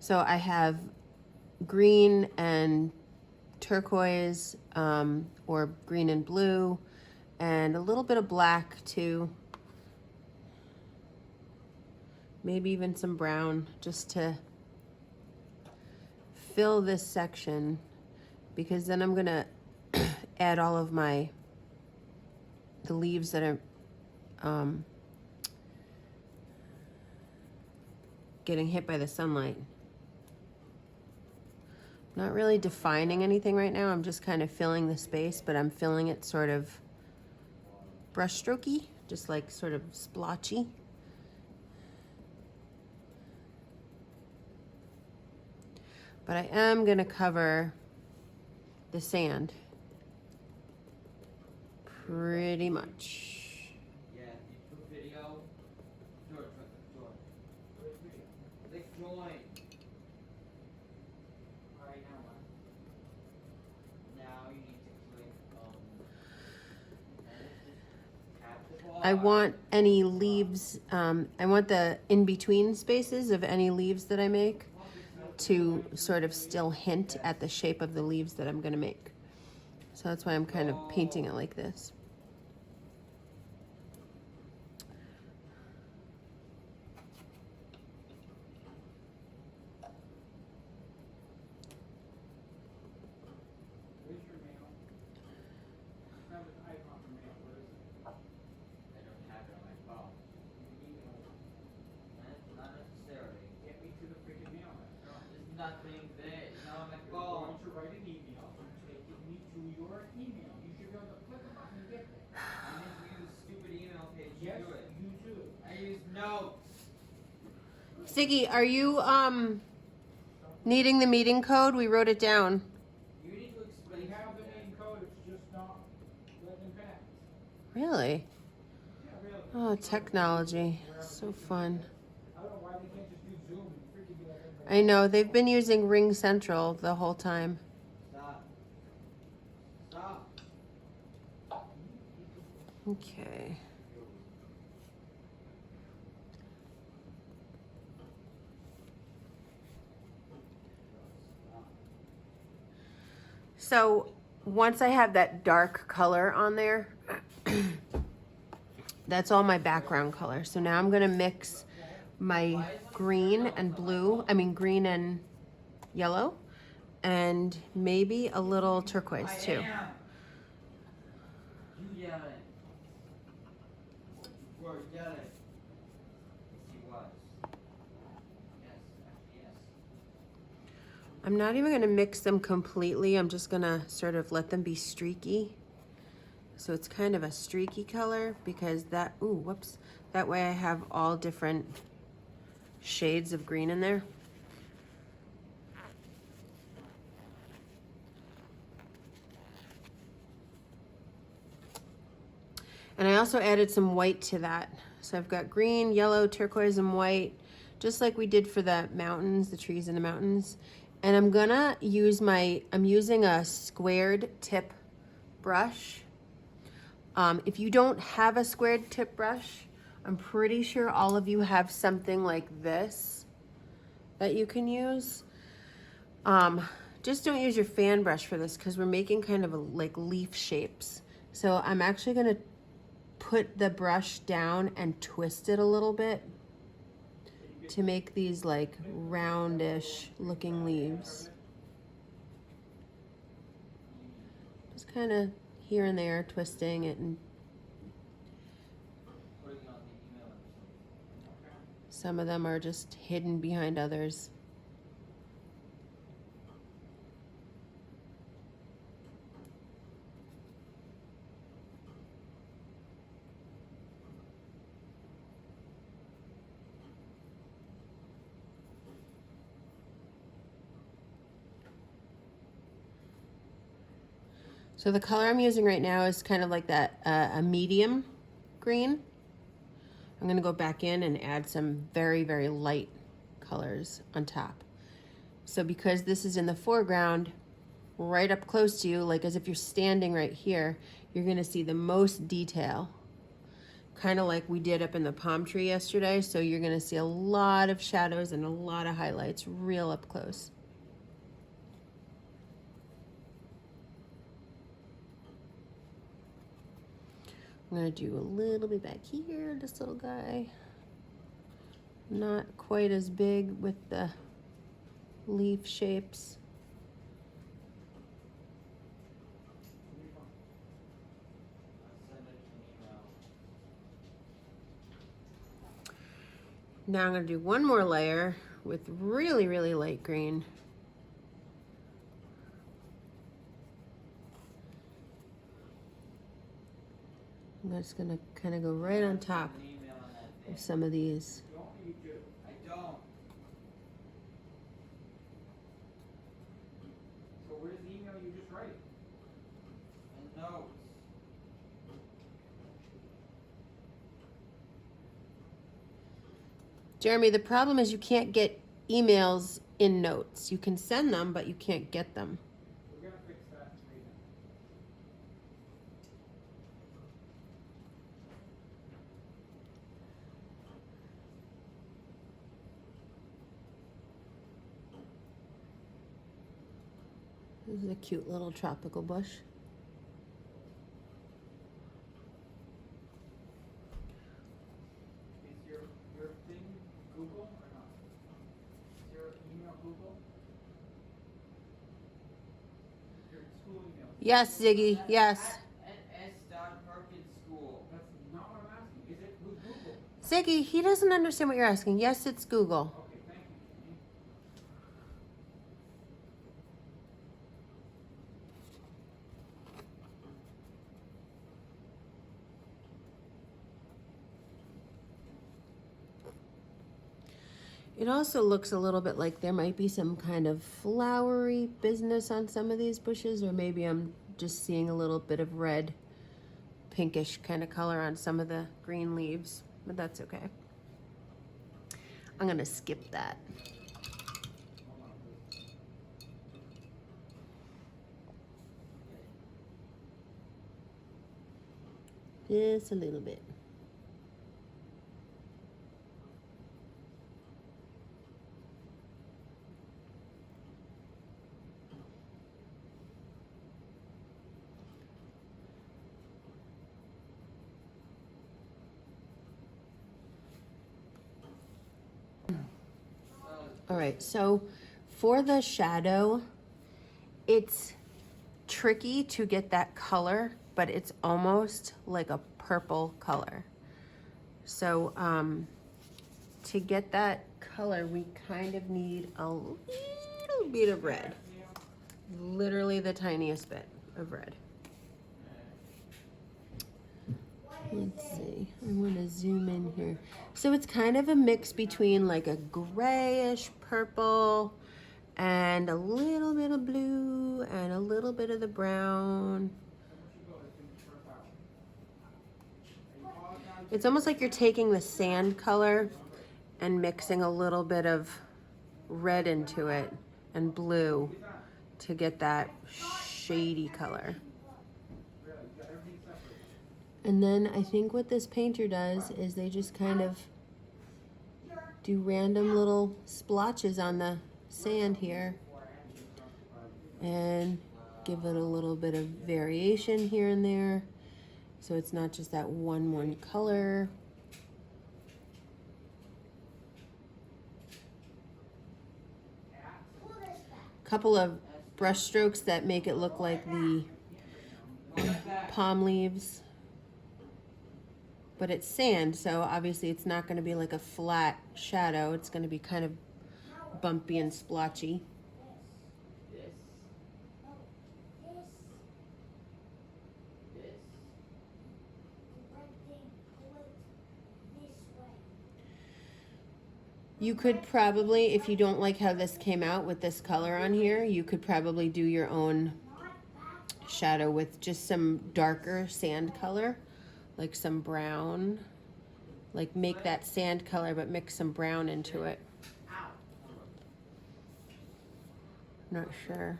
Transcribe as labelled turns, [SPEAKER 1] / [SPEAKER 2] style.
[SPEAKER 1] So I have green and turquoise, or green and blue, and a little bit of black too. Maybe even some brown, just to fill this section, because then I'm gonna add all of the leaves that are getting hit by the sunlight. Not really defining anything right now. I'm just kind of filling the space, but I'm filling it sort of brush strokey, just like sort of splotchy. But I am gonna cover the sand pretty much.
[SPEAKER 2] Yeah, YouTube video. George, click join. Alright, now what? Now you need to click tap the bar.
[SPEAKER 1] I want any leaves, I want the in-between spaces of any leaves that I make to sort of still hint at the shape of the leaves that I'm gonna make. So that's why I'm kind of painting it like this.
[SPEAKER 3] Where's your mail? It's not an icon for mail, what is it?
[SPEAKER 2] I don't have it on my phone.
[SPEAKER 3] You email it.
[SPEAKER 2] Not necessarily.
[SPEAKER 3] Get me to the freaking mail then.
[SPEAKER 2] No, there's nothing there. It's not on my
[SPEAKER 3] You're going
[SPEAKER 2] phone.
[SPEAKER 3] to write an email and take me to your email. You should be able to click a button and get there.
[SPEAKER 2] I need to use stupid email page to
[SPEAKER 3] Yes,
[SPEAKER 2] do it.
[SPEAKER 3] you do.
[SPEAKER 2] I use notes.
[SPEAKER 1] Siggy, are you needing the meeting code? We wrote it down.
[SPEAKER 2] You need to explain.
[SPEAKER 3] We have the
[SPEAKER 2] something.
[SPEAKER 3] main code, it's just not letting pass.
[SPEAKER 1] Really?
[SPEAKER 3] Yeah, really.
[SPEAKER 1] Oh, technology. So fun.
[SPEAKER 3] I don't know why they can't just do Zoom and freaking be like everybody.
[SPEAKER 1] I know, they've been using Ring Central the whole time.
[SPEAKER 2] Stop. Stop.
[SPEAKER 1] Okay. So once I have that dark color on there, that's all my background color. So now I'm gonna mix my green and blue, green and yellow, and maybe a little turquoise too.
[SPEAKER 2] I am. You yell it. You were yelling. Yes, he was. Yes, actually, yes.
[SPEAKER 1] I'm not even gonna mix them completely. I'm just gonna sort of let them be streaky. So it's kind of a streaky color, because that, ooh, whoops. That way I have all different shades of green in there. And I also added some white to that. So I've got green, yellow, turquoise, and white, just like we did for the mountains, the trees in the mountains. And I'm gonna use I'm using a squared tip brush. If you don't have a squared tip brush, I'm pretty sure all of you have something like this that you can use. Just don't use your fan brush for this, because we're making kind of like leaf shapes. So I'm actually gonna put the brush down and twist it a little bit to make these like roundish looking leaves. Just kind of here and there, twisting it, and
[SPEAKER 2] Putting on the email or something.
[SPEAKER 1] some of them are just hidden behind others. So the color I'm using right now is kind of like that, a medium green. I'm gonna go back in and add some very, very light colors on top. So because this is in the foreground, right up close to you, like as if you're standing right here, you're gonna see the most detail kind of like we did up in the palm tree yesterday. So you're gonna see a lot of shadows and a lot of highlights real up close. I'm gonna do a little bit back here, this little guy. Not quite as big with the leaf shapes.
[SPEAKER 2] Send it an email.
[SPEAKER 1] Now I'm gonna do one more layer with really, really light green. I'm just gonna kind of go right on top
[SPEAKER 2] Send an email on that thing.
[SPEAKER 1] of some of these.
[SPEAKER 3] Don't need to.
[SPEAKER 2] I don't.
[SPEAKER 3] So where's the email you just write?
[SPEAKER 2] And notes.
[SPEAKER 1] Jeremy, the problem is you can't get emails in notes. You can send them, but you can't get them.
[SPEAKER 3] We're gonna fix that right now.
[SPEAKER 1] This is a cute little tropical bush.
[SPEAKER 3] Is your thing Google or not? Is your email Google? Your school email?
[SPEAKER 1] Yes, Ziggy, yes.
[SPEAKER 2] At S. Perkins School.
[SPEAKER 3] That's not what I'm asking. Is it with Google?
[SPEAKER 1] Ziggy, he doesn't understand what you're asking. Yes, it's Google.
[SPEAKER 3] Okay, thank you, Jenny.
[SPEAKER 1] It also looks a little bit like there might be some kind of flowery business on some of these bushes, or maybe I'm just seeing a little bit of red, pinkish kind of color on some of the green leaves, but that's okay. I'm gonna skip that.
[SPEAKER 3] Hold on, please.
[SPEAKER 1] Just a little bit. All right, so for the shadow, it's tricky to get that color, but it's almost like a purple color. So to get that color, we kind of need a little bit of red. Literally the tiniest bit of red. Let's see, I want to zoom in here. So it's kind of a mix between like a grayish purple and a little bit of blue and a little bit of the brown. It's almost like you're taking the sand color and mixing a little bit of red into it and blue to get that shady color. And then I think what this painter does is they just kind of do random little splotches on the sand here and give it a little bit of variation here and there. So it's not just that one color. Couple of brush strokes that make it look like the palm leaves. But it's sand, so obviously it's not going to be like a flat shadow. It's going to be kind of bumpy and splotchy.
[SPEAKER 2] This. This.
[SPEAKER 1] You could probably, if you don't like how this came out with this color on here, you could probably do your own shadow with just some darker sand color, like some brown. Like make that sand color, but mix some brown into it. Not sure.